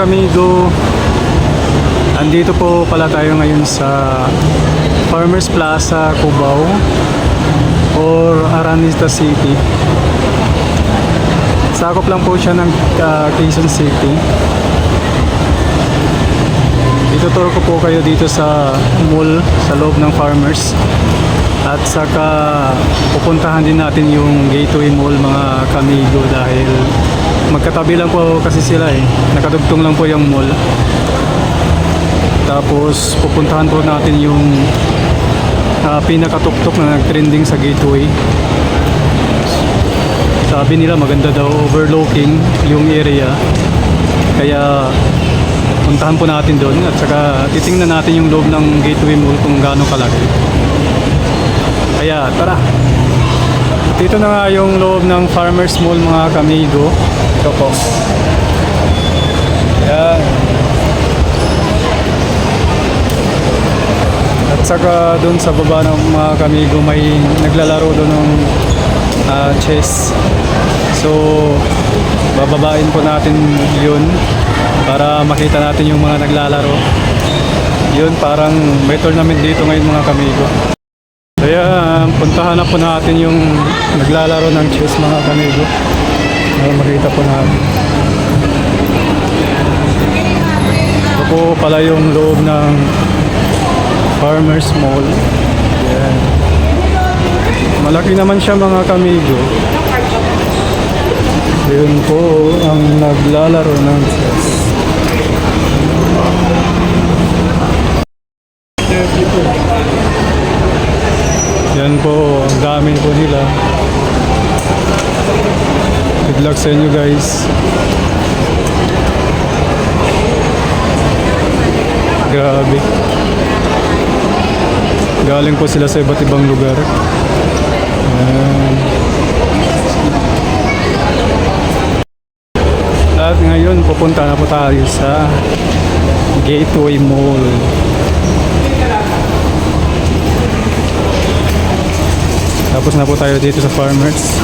kamigo, andito po pala tayo ngayon sa Farmers Plaza, Cubao or Araneta City. Sakop lang po siya ng Quezon City. Ituturo ko po kayo dito sa mall sa loob ng Farmers. At saka pupuntahan din natin yung Gateway Mall mga kamigo dahil magkatabi lang po kasi sila nakadugtong lang po yung mall. Tapos pupuntahan po natin yung pinakatuktok na nagtrending sa Gateway. Sabi nila maganda daw, overlooking yung area. Kaya puntahan po natin doon at saka titingnan natin yung loob ng Gateway Mall kung gaano kalaki. Kaya tara, dito na nga yung loob ng Farmers Mall mga kamigo. Ito po. Ayan. At saka doon sa baba ng mga kamigo may naglalaro doon ng chess. So bababain po natin yun para makita natin yung mga naglalaro. Yun, parang may tournament dito ngayon mga kamigo. Kaya puntahan na po natin yung naglalaro ng chess mga kamigo para makita po natin. Ito po pala yung loob ng Farmers Mall. Yan. Malaki naman siya mga kamigo. Yun po ang naglalaro ng chess. Yan po, ang dami po nila. Good luck sa inyo guys. Grabe. Galing po sila sa iba't ibang lugar. Ayan. At ngayon, pupunta na po tayo sa Gateway Mall. Tapos na po tayo dito sa Farmers.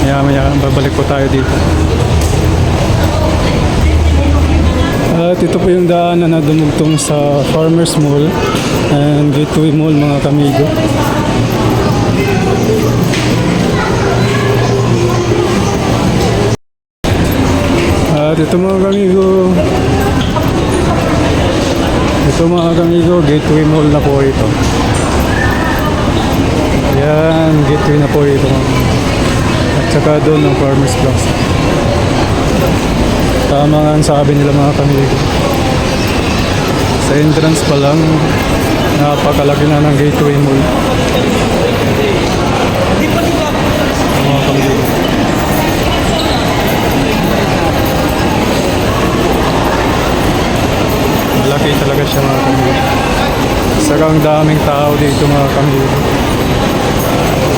Maya babalik po tayo dito. At ito po yung daan na dumugtong sa Farmers Mall and Gateway Mall mga kamigo. At ito mga kamigo, Gateway Mall na po ito. Yan, Gateway na po ito. At saka doon ng Farmers Plaza. Tama nga ang sabi nila mga kamigo. Sa entrance pa lang, napakalaki na ng Gateway Mall. Mga kamigo. Malaki talaga siya mga kamigo. Saka ang daming tao dito mga kamigo.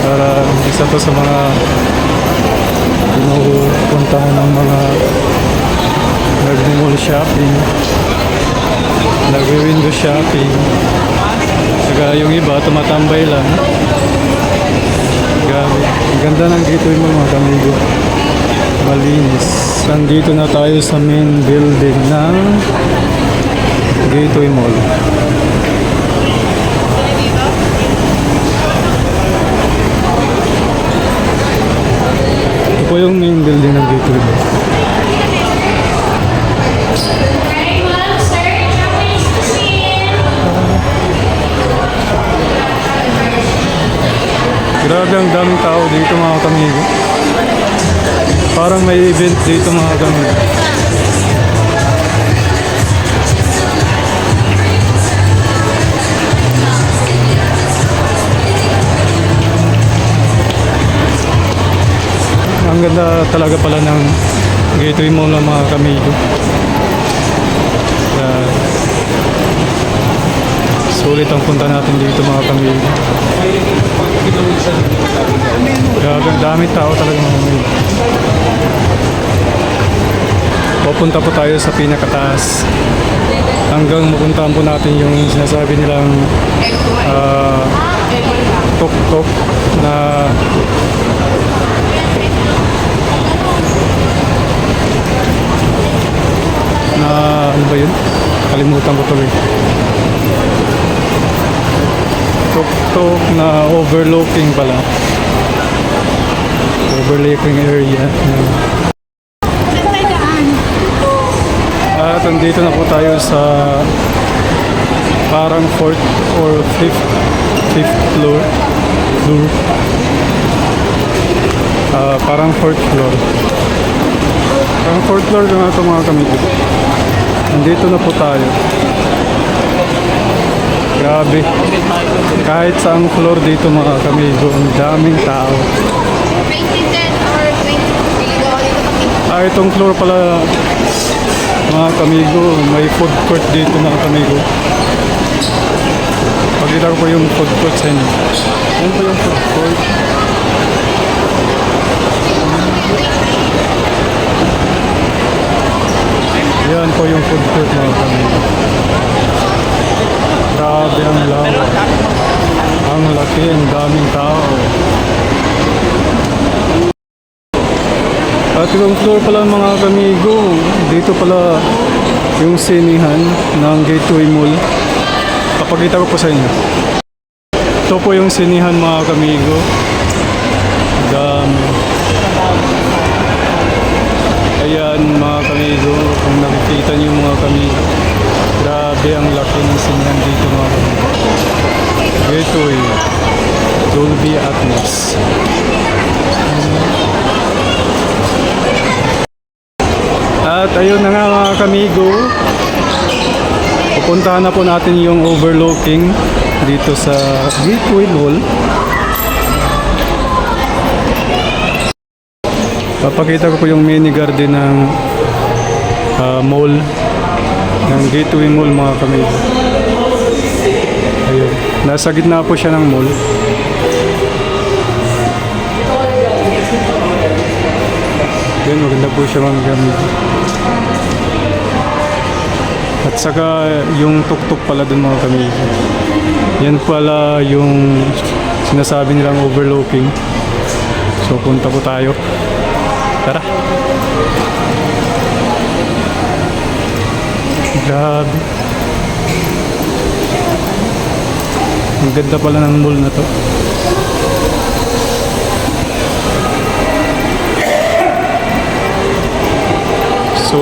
Para isa to sa mga pinupuntahan ng mga nag-mall shopping, nag-window shopping. Saka yung iba tumatambay lang. Grabe, ang ganda ng Gateway Mall mga kamigo. Malinis. Nandito na tayo sa main building ng Gateway Mall. Ito po yung main building ng Gateway Mall. Grabe ang daming tao dito mga kamigo. Parang may event dito mga kamigo. Ang ganda talaga pala ng Gateway Mall ng mga kamigo. Sulit ang punta natin dito mga kamigo. Grabe, ang dami tao talaga mga kamigo. Pupunta po tayo sa pinakataas hanggang mapuntahan po natin yung sinasabi nilang tuk-tuk na overlooking pala. Overlooking area. At andito na po tayo sa parang fourth or fifth floor. Parang fourth floor. Parang fourth floor na ito mga kamigo. Andito na po tayo. Grabe. Kahit saang floor dito mga kamigo, ang daming tao. 2010 or 20. Itong floor pala mga kamigo, may food court dito mga kamigo. Pagkita ko po yung food court sa inyo. Yan po yung food court. Yan po yung food court mga kamigo. Grabe ang lawak. Ang laki, ang daming tao. At yung floor pala mga kamigo, dito pala yung sinihan ng Gateway Mall. Papakita ko po sa inyo. Ito po yung sinihan mga kamigo. Dami. Ayan mga kamigo, kung nakikita niyo mga kamigo. Grabe ang laki ng sinihan dito mga kamigo. Gateway Dolby Atmos. At ayun na nga mga kamigo, pupuntahan na po natin yung overlooking dito sa Gateway Mall. Papakita ko po yung mini garden ng mall, ng Gateway Mall mga kamigo. Ayun, nasa gitna po siya ng mall. Yan, maganda po siya mga kamigo. At saka yung tuktok pala dun mga kamigo. Yan pala yung sinasabi nilang overlooking. So punta po tayo. Tara. Grabe. Ang ganda pala ng mall na to. So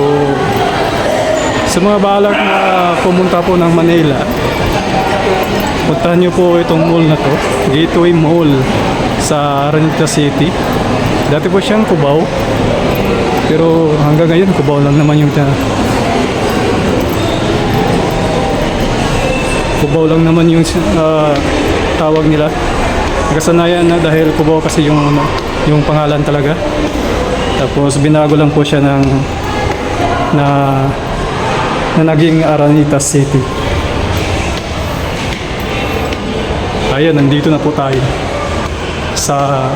sa mga balak na pumunta po ng Manila, puntahan nyo po itong mall na to, Gateway Mall sa Araneta City. Dati po siyang Cubao, pero hanggang ngayon Cubao lang naman yung Cubao lang naman yung tawag nila. Kasanayan na dahil Cubao kasi yung pangalan talaga. Tapos binago lang po siya na naging Araneta City. Ayan, nandito na po tayo sa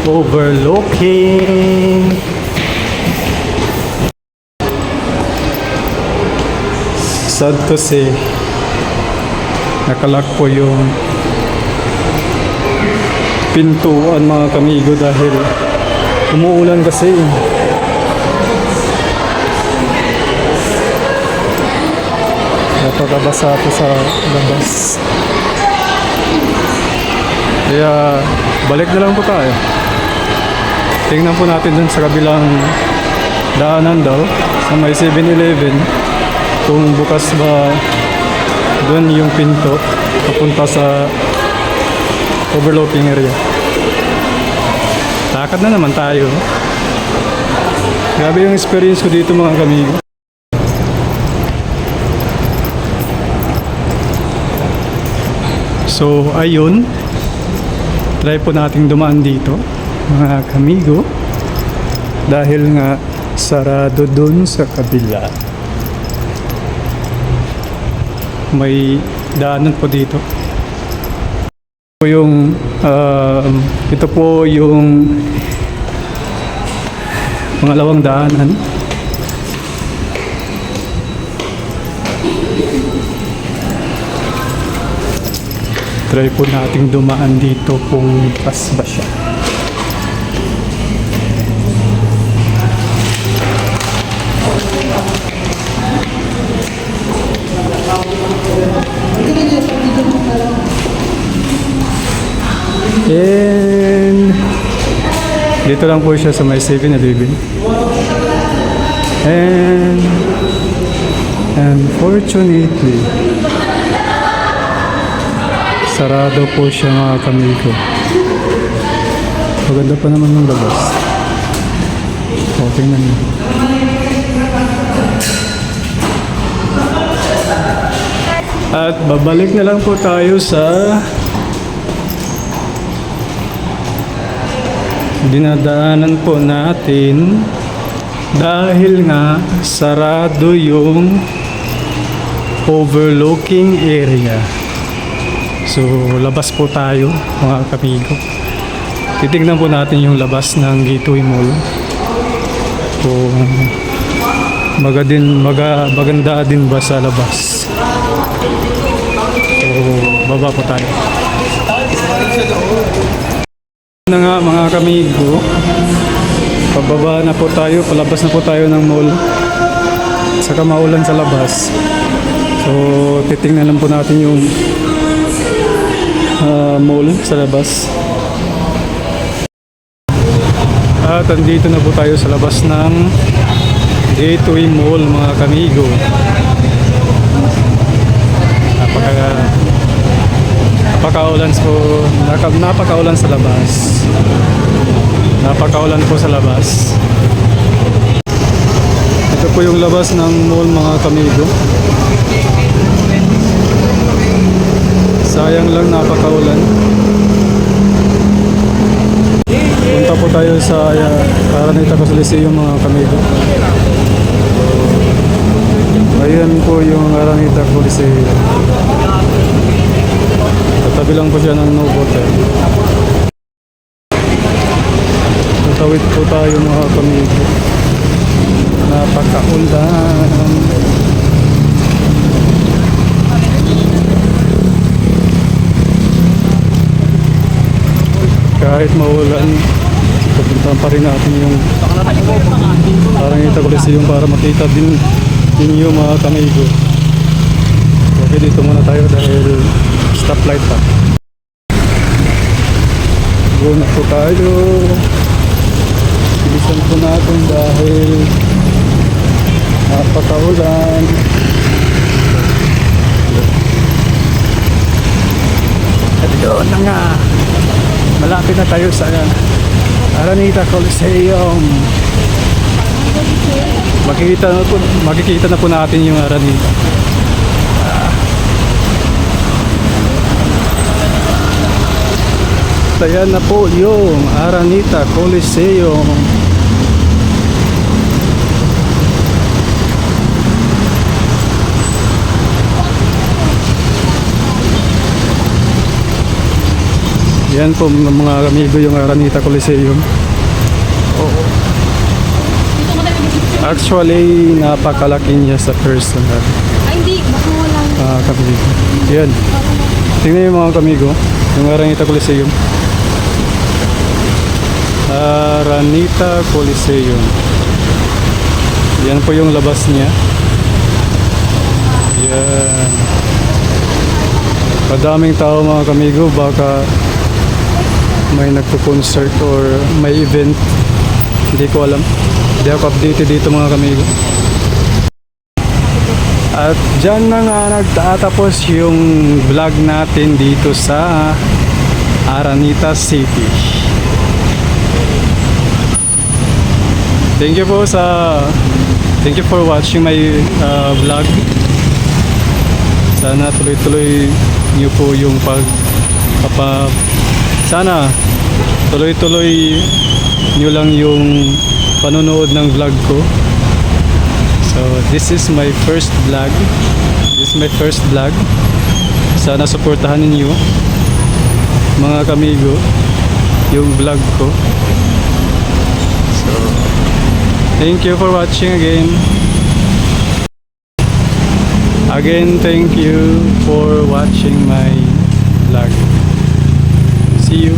overlooking. Sad to say, nakalock po yung pintuan mga kamigo dahil umuulan kasi. Napakabasa po sa labas. Kaya balik na lang po tayo. Tingnan po natin dun sa kabilang daanan daw sa may 7-Eleven kung bukas ba dun yung pinto papunta sa overlooking area. Lakad na naman tayo. Grabe yung experience ko dito mga kamigo. So ayun, try po nating dumaan dito mga kamigo dahil nga sarado dun sa kabila. May daanan po dito. Ito po yung pangalawang daanan. Try po nating dumaan dito kung pas ba siya. And dito lang po siya sa may 7-Eleven. And unfortunately, sarado po siya mga kamigo. Maganda pa naman yung labas. O, tingnan niyo. At babalik na lang po tayo sa dinadaanan po natin dahil nga sarado yung overlooking area. So, labas po tayo mga kamigo. Titignan po natin yung labas ng Gateway Mall. Kung maganda din ba sa labas. So, baba po tayo. Na nga mga kamigo, pababa na po tayo, palabas na po tayo ng mall. Saka maulan sa labas. So, titingnan lang po natin yung mall sa labas. At andito na po tayo sa labas ng Gateway Mall mga kamigo. Napakaulan po, napakaulan sa labas. Napakaulan po sa labas. Ito po yung labas ng mall mga kamigo. Sayang lang napakaulan. Punta po tayo sa Araneta Coliseum mga kamigo. Ayan po yung Araneta Coliseum. Tatabi lang po siya ng Novotel. Tatawid po tayo mga kamigo. Napakaulan. Kahit maulan, pupuntahan pa rin natin yung Araneta Coliseum para makita din ninyo mga kamigo. Okay, dito muna tayo dahil stoplight pa. Go na po tayo. Bilisan po natin dahil napakaulan. At doon na nga. Malapit na tayo sa Araneta Coliseum. Makikita na po natin yung Araneta. Ayan na po yung Araneta Coliseum. Yan po mga amigo yung Araneta Coliseum. Oo. Actually, napakalaki niya sa personal. Ay, hindi. Baka walang... Kamigo. Yan. Tingnan yung mga kamigo. Yung Araneta Coliseum. Araneta Coliseum. Yan po yung labas niya. Yan. Madaming tao mga kamigo. Baka may nagpo-concert or may event. Hindi ko alam. Hindi ako updated dito mga kamigo. At dyan na nga nagtatapos yung vlog natin dito sa Araneta City. Thank you for watching my vlog. Sana tuloy-tuloy niyo po yung sana tuloy-tuloy niyo lang yung panonood ng vlog ko. So this is my first vlog. Sana suportahan ninyo mga kamigo yung vlog ko. So thank you for watching again. Thank you for watching my vlog. See you.